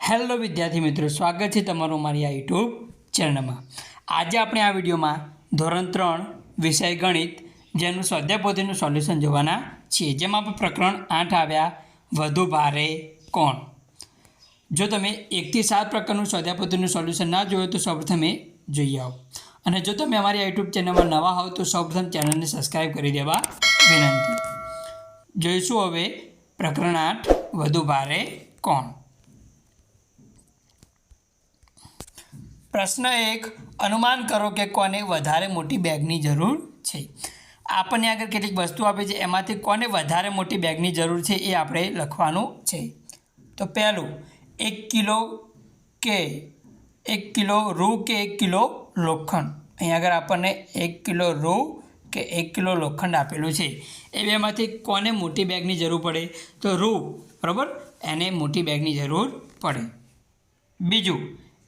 Hello વિદ્યાર્થી મિત્રો, સ્વાગત છે તમારું મારી આ યુટ્યુબ ચેનલમાં। આજે આપણે આ વિડીયોમાં ધોરણ 3 વિષય ગણિત જેનું સ્વાધ્યાય પોથીનું સોલ્યુશન જોવાના છીએ, જેમાં આપણે પ્રકરણ 8 આવ્યા વધુ ભારે કોણ। જો તમે 1 થી 7 પ્રકારનું સ્વાધ્યાય પોથીનું સોલ્યુશન ના જોયું તો સૌપ્રથમ એ જોઈ આવો, અને જો તમે અમારી યુટ્યુબ ચેનલમાં નવા હોવ તો સૌપ્રથમ ચેનલને સબસ્ક્રાઈબ કરી દેવા વિનંતી। જોઈશું હવે પ્રકરણ 8 વધુ ભારે કોણ। प्रश्न 1, अनुमान करो कि कोने वधारे मोटी बेगनी जरूर है। आपने आगे केटलीक वस्तु आपी छे एमांथी कोने वधारे मोटी बेगनी जरूर है ये आपणे लखवानुं छे। तो पहलू 1 किलो के 1 किलो रूँ के 1 किलो लोखंड। अहीं अगर आपने 1 किलो रूँ के 1 किलो लोखंड आपेलू है ए बेमांथी कोने मोटी बेगनी जरूर पड़े तो रूँ बराबर एने मोटी बेगनी जरूर पड़े। बीजू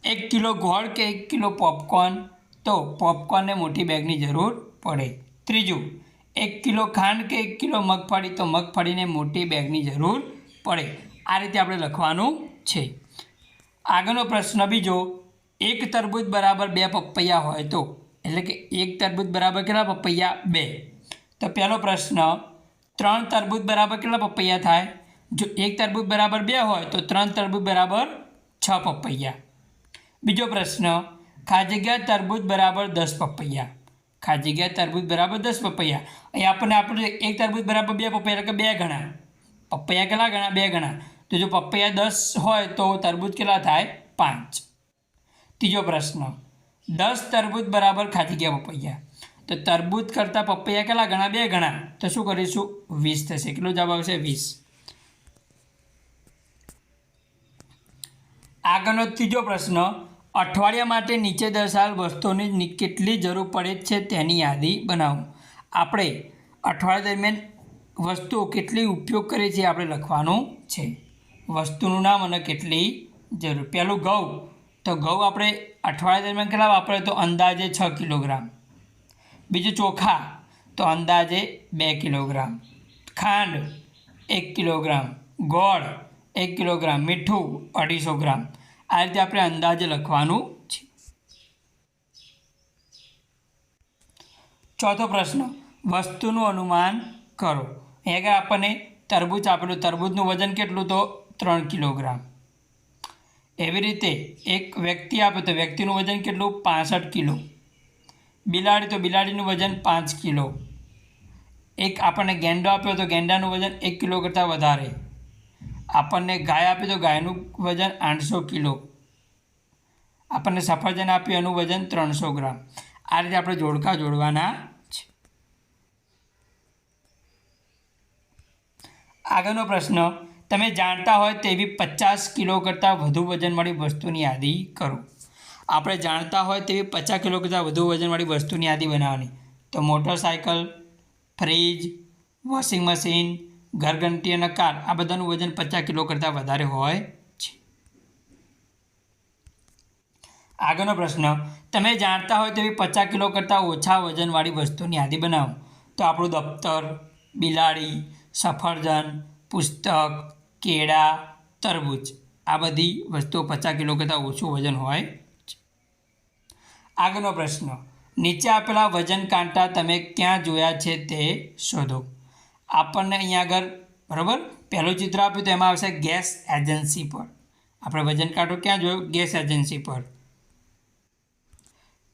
1 किलो गोळ के 1 किलो पॉपकॉर्न तो पॉपकॉर्न ने मोटी बेगनी जरूर पड़े। तीजू 1 किलो खांड के 1 किलो मगफड़ी तो मगफड़ी ने मोटी बेगनी जरूर पड़े। आ रीते आपणे लखवानुं छे। आगळनो प्रश्न बीजो 1 तरबूज बराबर 2 पपैया होय तो एटले के 1 तरबूज बराबर केटला पपैया 2। तो पहलो प्रश्न 3 तरबूज बराबर केटला पपैया थाय। जो 1 तरबूज बराबर 2 होय तो 3 तरबूज बराबर 6 पपैया। बीजो प्रश्न खाजग्या तरबूज बराबर 10 पपैया। खाजग्या तरबूज बराबर 10 पपैया। अहीं आपणे आपणे 1 तरबूज बराबर 2 पपैया એટલે કે 2 ગણા पपैया કેટલા ગણા 2 ગણા। तो जो पपैया 10 હોય तो तरबूज કેટલા થાય 5। तीजो प्रश्न 10 तरबूज बराबर खाजग्या पपैया। तो तरबूज करता पपैया કેટલા ગણા 2 ગણા तो શું કરીશું 20 થશે। કેટલો જવાબ આવશે 20। આગળનો ત્રીજો પ્રશ્ન અઠવાડિયા માટે નીચે દર્શાવેલ વસ્તુઓની કેટલી જરૂર પડે છે તેની યાદી બનાવો। આપણે અઠવાડિયા દરમિયાન વસ્તુઓ કેટલી ઉપયોગ કરીએ છીએ આપણે લખવાનું છે। વસ્તુનું નામ અને કેટલી જરૂર। પહેલું ઘઉં, તો ઘઉં આપણે અઠવાડિયા દરમિયાન કેટલા વાપરે તો અંદાજે 6 કિલોગ્રામ। બીજું ચોખા તો અંદાજે 2 કિલોગ્રામ। ખાંડ 1 કિલોગ્રામ। ગોળ 1 કિલોગ્રામ। મીઠું 250 ગ્રામ। आ रीते आपणे अंदाजे लखवानुं छे। चौथो प्रश्न वस्तुनुं अनुमान करो। अहीं अगर आपणे तरबूज आपेलुं, तरबूजनुं वजन केटलुं तो 3 किलोग्राम। एवी रीते एक व्यक्ति आपे तो व्यक्तिनुं वजन केटलुं 65 किलो। बिलाड़ी तो बिलाड़ीनुं वजन 5 किलो। एक आपणे गेंडो आप्यो तो गेंडानुं वजन 1 किलो करતાં वधारे। आपने गाय आपी तो गायनु वजन 800 किलो। आपने सफरजन आप्યું એનું वजन 300 ग्राम। आ रीते આપણે જોડકા જોડવાના છે। આગળનો પ્રશ્ન તમે જાણતા હોય તેવી 50 કિલો કરતાં વધુ વજનવાળી વસ્તુની યાદી કરો। આપણે જાણતા હોય તેવી 50 કિલો કરતાં વધુ વજનવાળી વસ્તુની યાદી બનાવવાની। તો મોટરસાઇકલ, ફ્રીજ, વોશિંગ મશીન, घरघंटी और कार आ बधानुं वजन 50 किलो करता वधारे होय छे। आगळनो प्रश्न तमे जाणता होय तेवी 50 किलो करता ओछा वजनवाળી वस्तुनी यादी बनावो। तो आपणुं दफ्तर, बिलाड़ी, सफरजन, पुस्तक, केळा, तरबूज आ बधी वस्तुओ 50 किलो करता ओछुं वजन होय छे। आगळनो प्रश्न नीचे आपेला वजन कांटा तमे क्यां जोया छे ते शोधो। आपने अहीं आगर बराबर पहलू चित्र आप्युं तो एमां आवशे गैस एजेंसी पर। आपणे वजन कांटो क्यां जोयो गैस एजेंसी पर।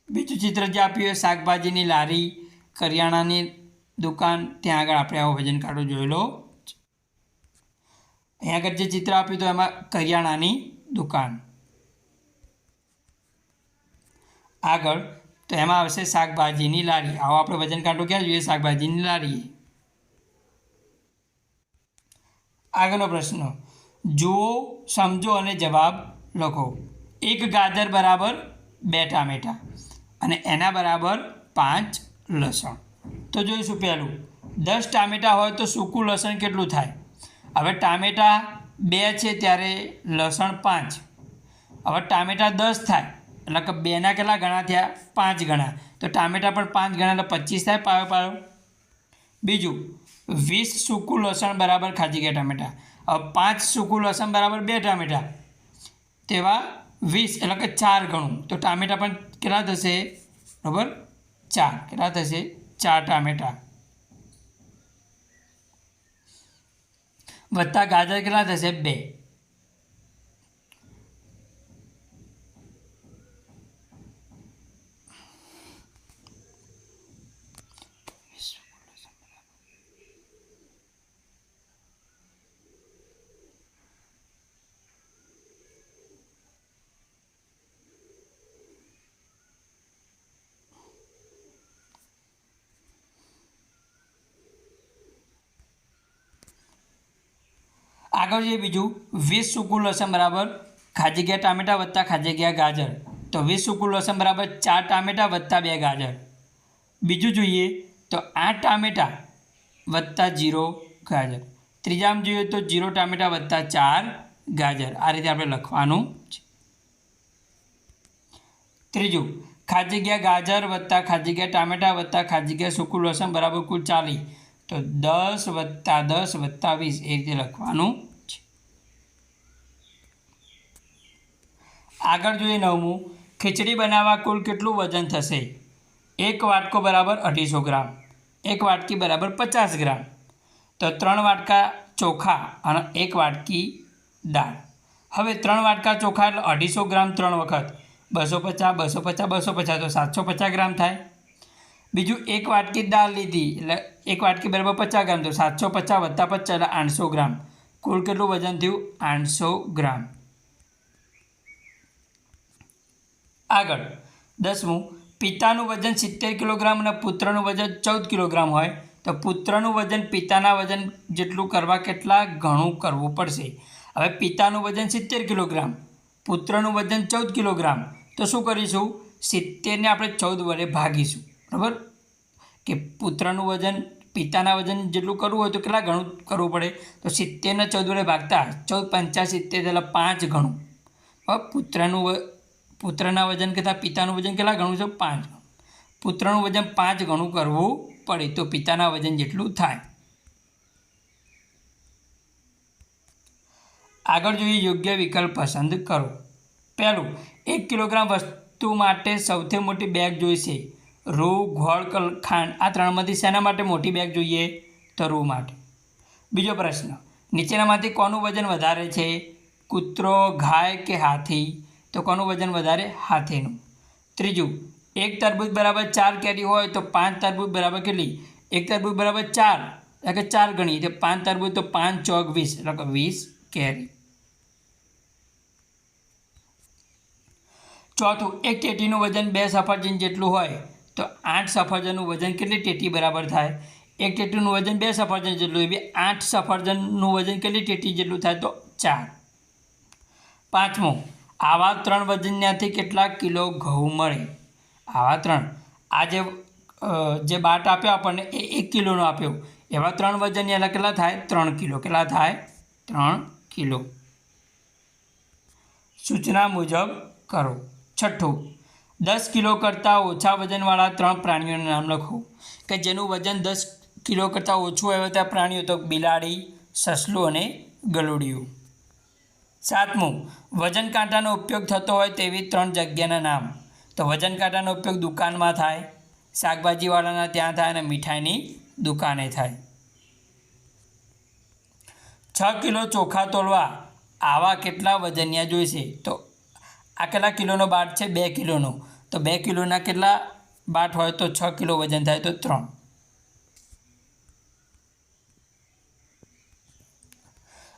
बीजू चित्र जे आप्युं शाकभाजीनी लारी, करियाणानी दुकान त्यां आगळ आपणे आवो वजन कांटो जोयेलो। अहीं आगर जे चित्र आप्युं तो एमां करियाणानी दुकान। आगळ तो एमां आवशे शाकभाजीनी लारी। आवो आपणे वजन कांटो क्यां जोईए शाकभाजीनी लारी। आगळनो प्रश्न जुओ, समझो और जवाब लखो। 1 गाजर बराबर 2 टामेटा और एना बराबर 5 लसण। तो जोईशुं पहलू 10 टामेटा होय तो सूकું लसण केटલું थाय। हवे टामेटा 2 छे त्यारे लसण 5। हवे टामेटा 10 थाय એટલે કે 2 ના કેટલા ગણા થયા 5 ગણા। તો टामेटा पण 5 ગણા એટલે 25 थाय पायो पायो। बीजू 20 सूकું लसण बराबर खाजी गया टामेटा। अब 5 सूकું लसण बराबर 2 टामेटा। તેવા 20 એટલે કે 4 ગણું. તો ટામેટાં પણ કેટલા થશે? બરાબર 4. કેટલા થશે? 4 ટામેટાં વત્તા ગાજર કેટલા થશે? 2. આગળ જોઈએ બીજું 20 સૂકું લસણ બરાબર ખાજી ગયા ટામેટાં વત્તા ખાજી ગયા ગાજર. તો 20 સૂકું લસણ બરાબર 4 ટામેટાં વત્તા 2 ગાજર. બીજું જોઈએ તો 8 ટામેટાં વત્તા 0 ગાજર. ત્રીજામાં જોઈએ તો 0 ટામેટાં વત્તા 4 ગાજર. આ રીતે આપણે લખવાનું છે. ત્રીજું ખાજી ગયા ગાજર વત્તા ખાજી ગયા ટામેટાં વત્તા ખાજી ગયા સૂકું લસણ બરાબર કુલ 40. તો 10 વત્તા 10 વત્તા 20 એ રીતે લખવાનું છે. આગળ જોઈએ 9મું ખીચડી બનાવવા કુલ કેટલું વજન થશે? 1 વાટકો બરાબર 250 ગ્રામ, 1 વાટકી બરાબર 50 ગ્રામ. તો 3 વાટકા ચોખા અને 1 વાટકી દાળ. હવે 3 વાટકા ચોખા એટલે 250 ગ્રામ 3 વખત 250 250 250 તો 750 ગ્રામ થાય. બીજું 1 વાટકી દાળ લીધી એટલે 1 વાટકી બરાબર 50 ગ્રામ. તો 750 વત્તા 50 એટલે 800 ગ્રામ. કુલ કેટલું વજન થયું? 800 ગ્રામ. આગળ 10મું પિતાનું વજન 70 કિલોગ્રામ અને પુત્રનું વજન 14 કિલોગ્રામ હોય તો પુત્રનું વજન પિતાના વજન જેટલું કરવા કેટલા ગણું કરવું પડશે? હવે પિતાનું વજન 70 કિલોગ્રામ, પુત્રનું વજન 14 કિલોગ્રામ. તો શું કરીશું? 70ને આપણે 14 વડે ભાગીશું. બરાબર કે પુત્રનું વજન પિતાના વજન જેટલું કરવું હોય તો કેટલા ગણું કરવું પડે? તો 70ને 14 વડે ભાગતા 14 × 5 70 એટલે 5 ગણું. હવે પુત્રના વજન કરતાં પિતાનું વજન કેટલા ગણું છે? 5 ગણું. પુત્રનું વજન 5 ગણું કરવું પડે તો પિતાના વજન જેટલું થાય. આગળ જોઈએ યોગ્ય વિકલ્પ પસંદ કરો. પહેલું 1 કિલોગ્રામ વસ્તુ માટે સૌથી મોટી બેગ જોઈશે. રૂ, ગોળ, ખાંડ આ ત્રણમાંથી શેના માટે મોટી બેગ જોઈએ? તો રૂ માટે. બીજો પ્રશ્ન નીચેનામાંથી કોનું વજન વધારે છે? કૂતરો, ગાય કે હાથી? તો કોનું વજન વધારે? હાથીનું. ત્રીજું 1 તરબૂચ બરાબર 4 કેરી હોય તો 5 તરબૂચ બરાબર કેટલી? 1 તરબૂચ બરાબર 4 એટલે કે 4 ગણી તો 5 તરબૂચ તો 5 × 4 = 20 એટલે કે 20 કેરી. ચોથું 1 ટેટીનું વજન 2 સફરજન જેટલું હોય તો 8 સફરજનનું વજન કેટલી ટેટી બરાબર થાય? 1 ટેટીનું વજન 2 સફરજન જેટલું એટલે 8 સફરજનનું વજન કેટલી ટેટી જેટલું થાય? તો 4. પાંચમું આવા 3 વજનમાંથી કેટલા કિલો ઘઉં મળે? આવા 3 આ જે બાટ આપ્યો આપણને એ 1 કિલોનો આપ્યો. એવા 3 વજન એટલે કેટલા થાય? 3 કિલો. કેટલા થાય? 3 કિલો. સૂચના મુજબ કરો. છઠ્ઠું 10 કિલો કરતાં ઓછા વજનવાળા 3 પ્રાણીઓના નામ લખો કે જેનું વજન 10 કિલો કરતાં ઓછું હોય ત્યાં પ્રાણીઓ તો બિલાડી, સસલું અને ગલુડિયું. સાતમું વજન કાંટાનો ઉપયોગ થતો હોય તેવી 3 જગ્યાના નામ. તો વજન કાંટાનો ઉપયોગ દુકાનમાં થાય, શાકભાજીવાળાના ત્યાં થાય અને મીઠાઈની દુકાને થાય. 6 કિલો ચોખા તોલવા આવા કેટલા વજનિયા જોઈશે? તો આ કેટલા કિલોનો બાટ છે? 2 કિલોનો. તો 2 કિલોના કેટલા બાટ હોય તો 6 કિલો વજન થાય? તો 3.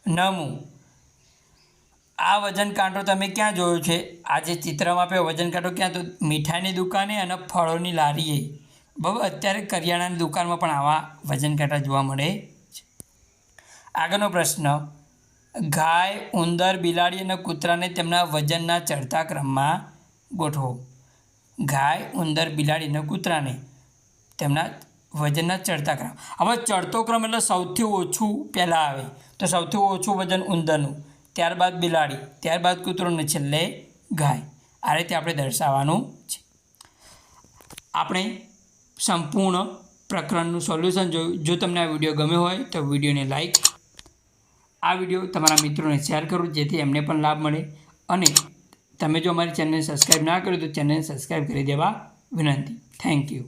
9મું આ વજન કાંટો તમે ક્યાં જોયો છે? આ જે ચિત્રમાં આપ્યો વજન કાંટો ક્યાં? તો મીઠાઈની દુકાને અને ફળોની લારીએ. બરાબર અત્યારે કરિયાણાની દુકાનમાં પણ આવા વજન કાંટા જોવા મળે છે. આગળનો પ્રશ્ન ગાય, ઉંદર, બિલાડી અને કૂતરાને તેમના વજનના ચડતા ક્રમમાં ગોઠવો. ગાય, ઉંદર, બિલાડી અને કૂતરાને તેમના વજનના ચડતા ક્રમ. હવે ચડતો ક્રમ એટલે સૌથી ઓછું પહેલાં આવે તો સૌથી ઓછું વજન ઉંદરનું, ત્યારબાદ બિલાડી, ત્યારબાદ કૂતરો અને છેલ્લે ગાય. આ રીતે આપણે દર્શાવવાનું છે. આપણે સંપૂર્ણ પ્રકરણનું સોલ્યુશન જોયું. જો તમને આ વિડીયો ગમ્યો હોય તો વિડીયોને લાઈક, આ વિડીયો તમારા મિત્રોને શેર કરો જેથી એમને પણ લાભ મળે અને તમે જો અમારી ચેનલને સબસ્ક્રાઈબ ના કર્યું તો ચેનલને સબસ્ક્રાઈબ કરી દેવા વિનંતી. Thank you.